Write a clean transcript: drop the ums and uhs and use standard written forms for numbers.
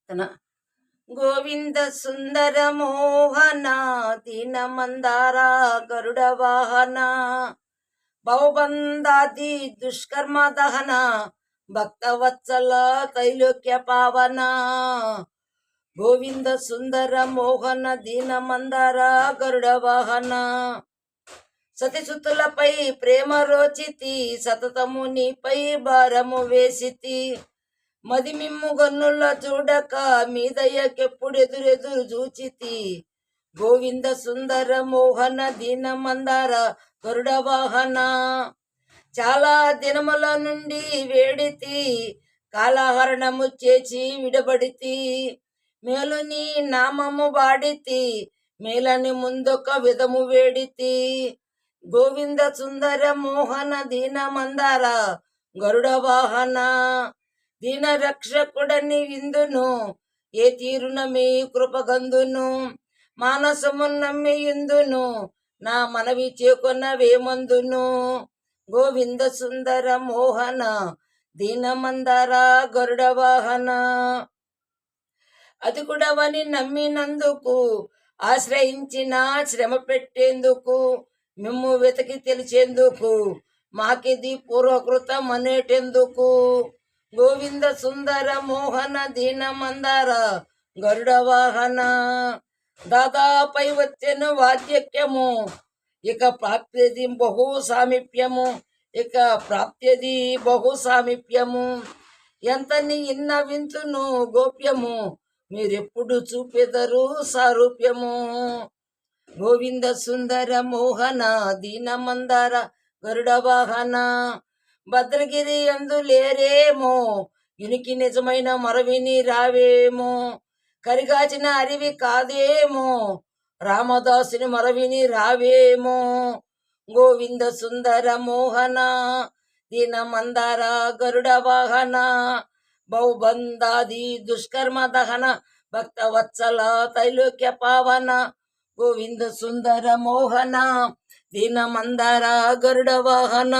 తన గోవింద సుందర మోహన దీన మందార గరుడ వాహన భవబంధాది దుష్కర్మ దహన భక్తవత్సల తైలోక్య పావన గోవింద సుందర మోహన దీన మందార గరుడ వాహన సతిసుతులపై ప్రేమ రోచితి సతతము నీపై భారము వేసితి మదిమిమ్ము గన్నుల చూడక మీదయ్యకెప్పుడెదురెదురు చూచితి గోవింద సుందర మోహన దీన మందార గరుడ వాహన చాలా దినముల నుండి వేడితి కాలహరణము చేసి విడబడితి మేలు నీ నామము వాడితి మేలని ముందొక విధము వేడితి గోవింద సుందర మోహన దీన మందార గరుడ వాహన దీన రక్షకుడని విందును ఏ తీరున మీ కృపగందును మానసము నమ్మి ఇందును నా మనవి చేకొన్నవేమందును గోవింద సుందర మోహన దీన మందార గరుడ వాహన అది కూడావని నమ్మినందుకు ఆశ్రయించిన శ్రమ పెట్టేందుకు మిమ్ము వెతికి తెలిసేందుకు మాకిది పూర్వకృతం అనేటెందుకు గోవింద సుందర మోహన దీన మందార గరుడ వాహన దాదాపై వచ్చెను వాద్యక్యము ఇక ప్రాప్తిది బహు సామీప్యము ఎంతని ఇన్న వింతును గోప్యము మీరెప్పుడు చూపెదరు సారూప్యము గోవింద సుందర మోహన దీన మందార గరుడ వాహన భద్రగిరి అందు లేరేమో ఇనికి నిజమైన మరవిని రావేమో కరిగాచిన అరివి కాదేమో రామదాసుని మరవిని రావేమో గోవింద సుందర మోహన దీన మందార గరుడ వాహన బౌబంధాది దుష్కర్మ దహన భక్తవత్సల తైలోక్య పావన గోవింద సుందర మోహన దీన మందార గరుడ వాహన